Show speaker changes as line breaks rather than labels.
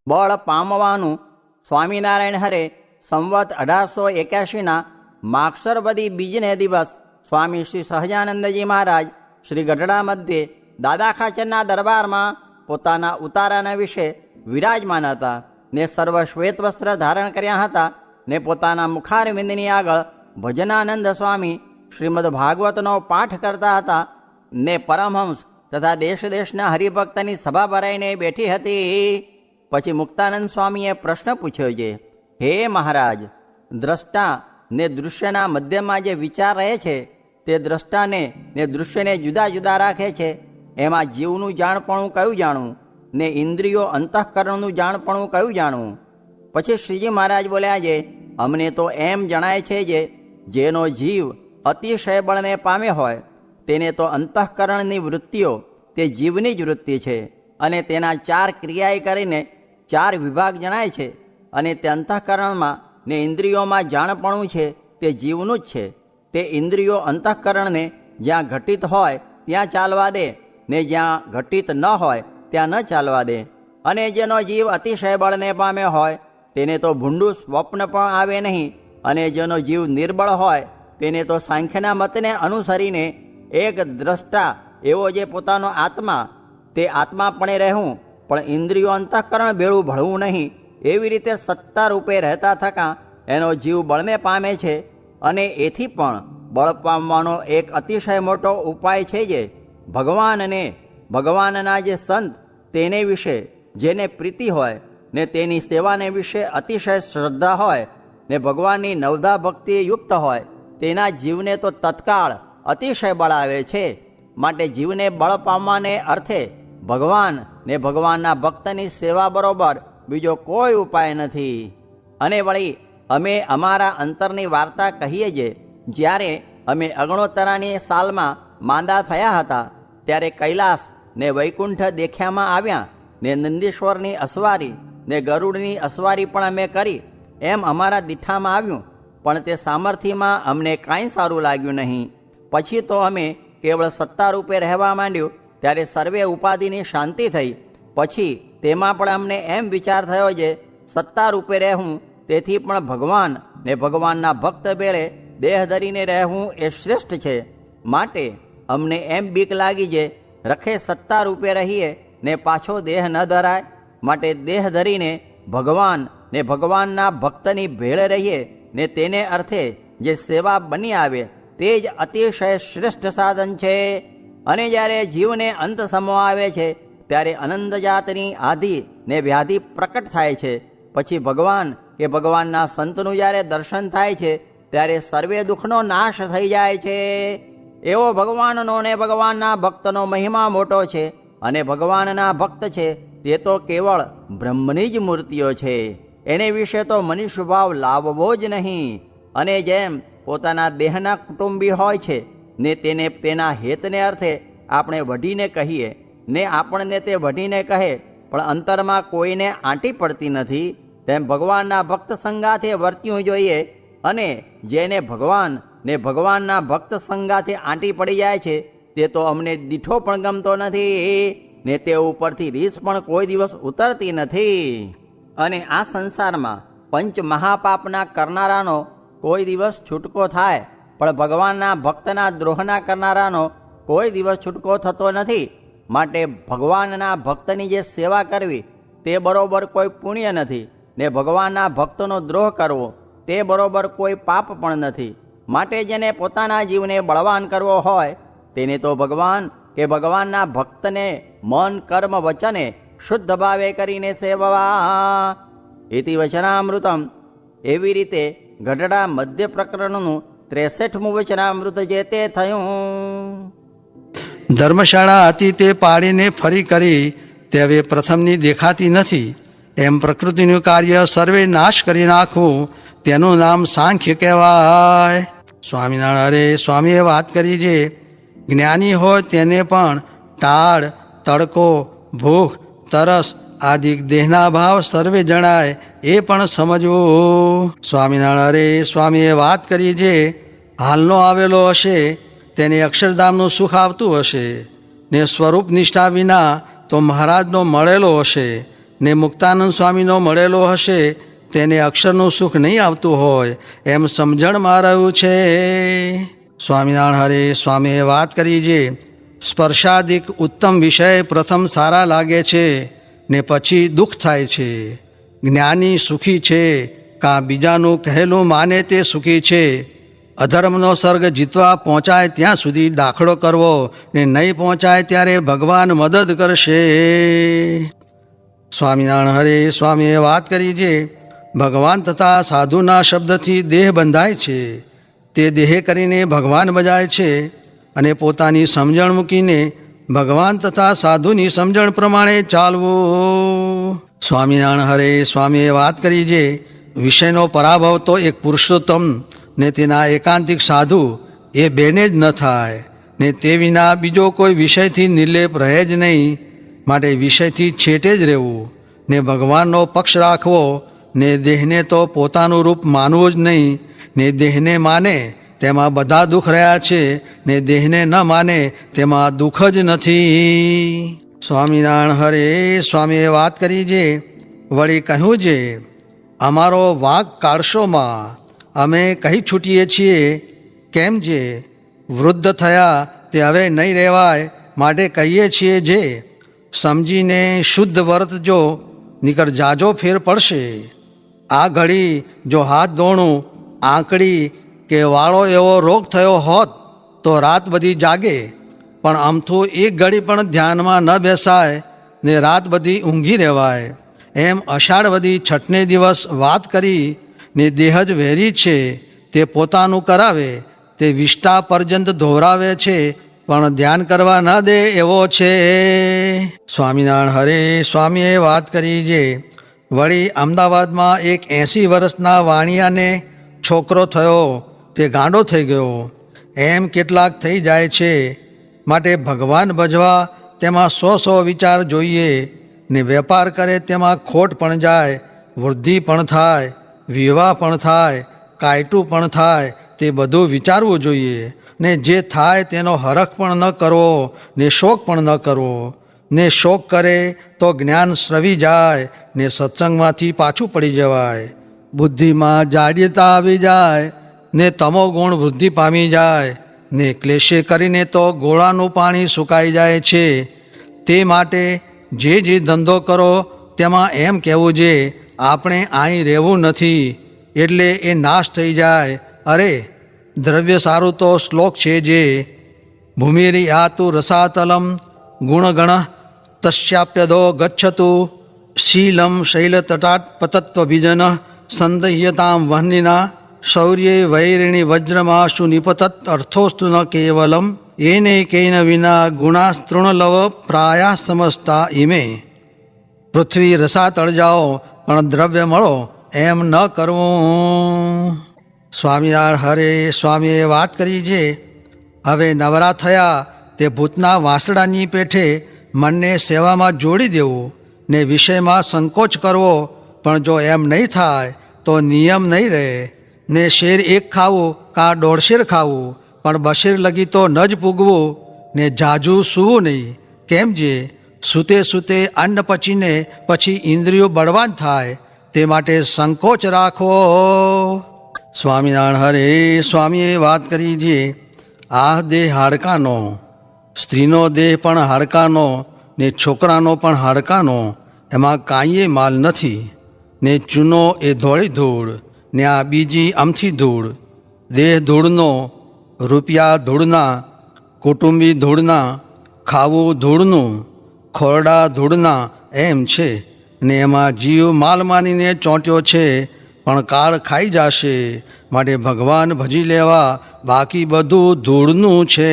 બળ પામવાનું સ્વામિનારાયણ હરે સંવત 1881ના માગસર વદી બીજને દિવસ સ્વામી શ્રી સહજાનંદજી મહારાજ શ્રી ગઢડા મધ્યે દાદા ખાચરના દરબારમાં પોતાના ઉતારાના વિશે વિરાજમાન હતા ને સર્વ શ્વેત વસ્ત્ર ધારણ કર્યા હતા ને પોતાના મુખારવિંદની આગળ ભજનાનંદ સ્વામી શ્રીમદ ભાગવતનો પાઠ કરતા હતા ને પરમહંસ તથા દેશ દેશના હરિભક્તની સભા ભરાઈને બેઠી હતી. પછી મુક્તાનંદ સ્વામીએ પ્રશ્ન પૂછ્યો છે, હે મહારાજ, દ્રષ્ટા ને દૃશ્યના મધ્યમાં જે વિચાર રહે છે તે દ્રષ્ટાને ને દૃશ્યને જુદા જુદા રાખે છે. એમાં જીવનું જાણપણું કયું જાણવું ને ઇન્દ્રિયો અંતઃકરણનું જાણપણું કયું જાણવું? પછી શ્રીજી મહારાજ બોલ્યા છે, અમને તો એમ જણાય છે જે જેનો જીવ અતિશય બળને પામે હોય તેને તો અંતઃકરણની વૃત્તિઓ તે જીવની જ વૃત્તિ છે અને તેના 4 ક્રિયાએ કરીને 4 વિભાગ જણાય છે અને તે અંતઃકરણમાં ને ઇન્દ્રિયોમાં જાણપણું છે તે જીવનું જ છે. તે ઇન્દ્રિયો અંતઃકરણને જ્યાં ઘટિત હોય ત્યાં ચાલવા દે ને જ્યાં ઘટિત ન હોય ત્યાં ન ચાલવા દે. અને જેનો જીવ અતિશય બળને પામે હોય તેને તો ભૂંડું સ્વપ્ન પણ આવે નહીં અને જેનો જીવ નિર્બળ હોય તેને તો સાંખ્યના મતને અનુસરીને એક દ્રષ્ટા એવો જે પોતાનો આત્મા તે આત્માપણે રહેવું પણ ઇન્દ્રિયો અંતઃકરણ ભેળું ભળવું નહીં એવી રીતે સત્તા રૂપે રહેતા થતાં એનો જીવ બળને પામે છે. અને એથી પણ બળ પામવાનો એક અતિશય મોટો ઉપાય છે જે ભગવાનને ભગવાનના જે સંત તેને વિશે જેને પ્રીતિ હોય ને તેની સેવાને વિશે અતિશય શ્રદ્ધા હોય ને ભગવાનની નવધા ભક્તિએ યુક્ત હોય તેના જીવને તો તત્કાળ અતિશય બળ આવે છે. માટે જીવને બળ પામવાને અર્થે ભગવાન ને ભગવાનના ભક્તની સેવા બરોબર બીજો કોઈ ઉપાય નથી. અને વળી અમે અમારા અંતરની વાર્તા કહીએ જે જ્યારે અમે અગણોત્તરાની સાલમાં માંદા થયા હતા ત્યારે કૈલાસ ને વૈકુંઠ દેખ્યામાં આવ્યા ને નંદીશ્વરની અસવારી ને ગરુડની અસવારી પણ અમે કરી એમ અમારા દીઠામાં આવ્યું, પણ તે સામર્થ્યમાં અમને કાંઈ સારું લાગ્યું નહીં. પછી તો અમે કેવળ સત્તા રૂપે રહેવા માંડ્યું ત્યારે સર્વે ઉપાધિની શાંતિ થઈ. પછી તેમાં પણ અમને એમ વિચાર થયો છે સત્તા રૂપે રહેવું તેથી પણ ભગવાન ને ભગવાનના ભક્ત ભેળે દેહ ધરીને રહેવું એ શ્રેષ્ઠ છે. માટે અમને એમ બીક લાગી છે રખે સત્તા રૂપે રહીએ ને પાછો દેહ ન ધરાય. માટે દેહ ધરીને ભગવાન ને ભગવાનના ભક્તની ભેળે રહીએ ને તેને અર્થે જે સેવા બની આવે તે જ અતિશય શ્રેષ્ઠ સાધન છે. અને જ્યારે જીવને અંત સમો આવે છે ત્યારે અનંત જાતની આધિ ને વ્યાધિ પ્રકટ થાય છે. પછી ભગવાન કે ભગવાનના સંતનું જ્યારે દર્શન થાય છે ત્યારે સર્વે દુઃખનો નાશ થઈ જાય છે. એવો ભગવાનનો ને ભગવાનના ભક્તનો મહિમા મોટો છે. અને ભગવાનના ભક્ત છે તે તો કેવળ બ્રહ્મની જ મૂર્તિઓ છે. એને વિશે તો મનુષ્ય ભાવ લાવવો જ નહીં. અને જેમ પોતાના દેહના કુટુંબી હોય છે ને તેને તેના હેતને અર્થે આપણે વઢીને કહીએ ને આપણને તે વઢીને કહે પણ અંતરમાં કોઈને આંટી પડતી નથી, તેમ ભગવાનના ભક્ત સંગાથે વર્ત્યું જોઈએ. અને જેને ભગવાન ને ભગવાનના ભક્ત સંગાથે આંટી પડી જાય છે તે તો અમને દીઠો પણ ગમતો નથી ને તે ઉપરથી રીસ પણ કોઈ દિવસ ઉતરતી નથી. અને આ સંસારમાં પંચ મહાપાપના કરનારાનો કોઈ દિવસ છૂટકો થાય પણ ભગવાનના ભક્તના દ્રોહના કરનારાનો કોઈ દિવસ છૂટકો થતો નથી. માટે ભગવાનના ભક્તની જે સેવા કરવી તે બરોબર કોઈ પુણ્ય નથી ને ભગવાનના ભક્તનો દ્રોહ કરવો તે બરોબર કોઈ પાપ પણ નથી. માટે જેને પોતાના જીવને બળવાન કરવો હોય તેને તો ભગવાન કે ભગવાનના ભક્તને મન કર્મ વચને શુદ્ધ ભાવે કરીને સેવવા. ઇતિ વચનામૃતમ. એવી રીતે ગઢડા મધ્ય પ્રકરણનું 63મું વચનામૃત જે તે થયું.
ધર્મશાળા હતી તે પાડીને ફરી કરી તે હવે પ્રથમની દેખાતી નથી. એમ પ્રકૃતિનું કાર્ય સર્વે નાશ કરી નાખવું તેનું નામ સાંખ્ય કહેવાય. સ્વામિનારાયણ સ્વામીએ વાત કરી છે જ્ઞાની હોય તેને પણ ટાળ, તડકો, ભૂખ, તરસ આદિ દેહના ભાવ સર્વે જણાય એ પણ સમજવું. સ્વામિનારાયણ સ્વામીએ વાત કરી છે હાલનો આવેલો હશે તેને અક્ષરધામનું સુખ આવતું હશે ને સ્વરૂપ નિષ્ઠા વિના તો મહારાજનો મળેલો હશે ને મુક્તાનંદ સ્વામીનો મળેલો હશે તેને અક્ષરનું સુખ નહીં આવતું હોય એમ સમજણમાં રહ્યું છે. સ્વામિનારાયણ હરે સ્વામીએ વાત કરી જે સ્પર્શાદિક ઉત્તમ વિષય પ્રથમ સારા લાગે છે ને પછી દુઃખ થાય છે. જ્ઞાની સુખી છે કાં બીજાનું કહેલું માને તે સુખી છે. અધર્મનો સર્ગ જીતવા પહોંચાય ત્યાં સુધી દાખલો કરવો ને નહીં પહોંચાય ત્યારે ભગવાન મદદ કરશે. સ્વામિનારાયણ હરે સ્વામીએ વાત કરી છે ભગવાન તથા સાધુના શબ્દથી દેહ બંધાય છે. તે દેહ કરીને ભગવાન બજાય છે અને પોતાની સમજણ મૂકીને ભગવાન તથા સાધુની સમજણ પ્રમાણે ચાલવું. સ્વામિનારાયણ હરે સ્વામીએ વાત કરી છે વિષયનો પરાભવ તો એક પુરુષોત્તમ ને તેના એકાંતિક સાધુ એ બેને જ ન થાય ને તે વિના બીજો કોઈ વિષયથી નિર્લેપ રહે જ નહીં. માટે વિષયથી છેટે જ રહેવું ને ભગવાનનો પક્ષ રાખવો ને દેહને તો પોતાનું રૂપ માનવું જ નહીં. ને દેહને માને તેમાં બધા દુઃખ રહ્યા છે ને દેહને ન માને તેમાં દુઃખ જ નથી. સ્વામિનારાયણ હરે સ્વામીએ વાત કરી છે વળી કહ્યું છે અમારો વાંક કાઢશોમાં અમે કહી છૂટીએ છીએ કેમ જે વૃદ્ધ થયા તે હવે નહીં રહેવાય માટે કહીએ છીએ જે સમજીને શુદ્ધ વર્તજો નીકર જાજો ફેર પડશે. આ ઘડી જો હાથ ધોણું આંકડી કે વાળો એવો રોગ થયો હોત તો રાત બધી જાગે પણ આમથું એક ઘડી પણ ધ્યાનમાં ન બેસાય ને રાત બધી ઊંઘી રહેવાય. એમ અષાઢવદી છઠને દિવસ વાત કરી ને દેહ જ વેરી છે તે પોતાનું કરાવે તે વિષ્ટા પર્યંત ધોવરાવે છે પણ ધ્યાન કરવા ન દે એવો છે. સ્વામિનારાયણ હરે સ્વામીએ વાત કરી છે વળી અમદાવાદમાં એક 80 વર્ષના વાણિયાને છોકરો થયો તે ગાંડો થઈ ગયો. એમ કેટલાક થઈ જાય છે માટે ભગવાન ભજવા તેમાં 100 વિચાર જોઈએ ને વેપાર કરે તેમાં ખોટ પણ જાય, વૃદ્ધિ પણ થાય, વિવાહ પણ થાય, કાયટું પણ થાય તે બધું વિચારવું જોઈએ. ને જે થાય તેનો હરખ પણ ન કરવો ને શોક પણ ન કરવો. ને શોક કરે તો જ્ઞાન સ્રવી જાય ને સત્સંગમાંથી પાછું પડી જવાય. બુદ્ધિમાં જાડ્યતા આવી જાય ને તમો ગુણ વૃદ્ધિ પામી જાય ને ક્લેશે કરીને તો ગોળાનું પાણી સુકાઈ જાય છે. તે માટે જે ધંધો કરો તેમાં એમ કહેવું છે આપણે અહીં રહેવું નથી એટલે એ નાશ થઈ જાય. અરે દ્રવ્ય સારું તો શ્લોક છે જે ભૂમિરી યાતુ રસાતલમ ગુણગણ તસ્યાપ્યદો ગચ્છતુ શીલમ શૈલતટાટ પતત્વભિજન સંદહ્યતામ વહ્નિના શૌર્ય વૈરિણી વજ્રમાશુ નિપતત અર્થોસ્તુ ન કેવલમ એને કેન વિના ગુણાસ્તૃણલવ પ્રાયા સમજતા ઇમે. પૃથ્વી રસાતળ જાઓ પણ દ્રવ્ય મળો એમ ન કરવું. સ્વામિનારાયણ હરે સ્વામીએ વાત કરી છે હવે નવરા થયા તે ભૂતના વાંસડાની પેઠે મનને સેવામાં જોડી દેવું ને વિષયમાં સંકોચ કરવો પણ જો એમ નહીં થાય તો નિયમ નહીં રહે. ને શેર એક ખાવું કાં 1.5 શેર ખાવું પણ 2 શેર લગી તો ન જ પૂગવું. ને જાજુ સૂવું નહીં કેમ જે સૂતે સૂતે અન્ન પચીને પછી ઇન્દ્રિયો બળવાન થાય તે માટે સંકોચ રાખવો. સ્વામિનારાયણ હરે સ્વામીએ વાત કરી છે આ દેહ હાડકાનો, સ્ત્રીનો દેહ પણ હાડકાનો ને છોકરાનો પણ હાડકાનો, એમાં કાંઈએ માલ નથી. ને ચૂનો એ ધોળી ધૂળ ને આ બીજી અમથી ધૂળ. દેહ ધૂળનો, રૂપિયા ધૂળના, કુટુંબી ધૂળના, ખાવું ધૂળનું, ખોરડા ધૂળના એમ છે. ને એમાં જીવ માલ માનીને ચોંટ્યો છે પણ કાળ ખાઈ જશે માટે ભગવાન ભજી લેવા બાકી બધું ધૂળનું છે.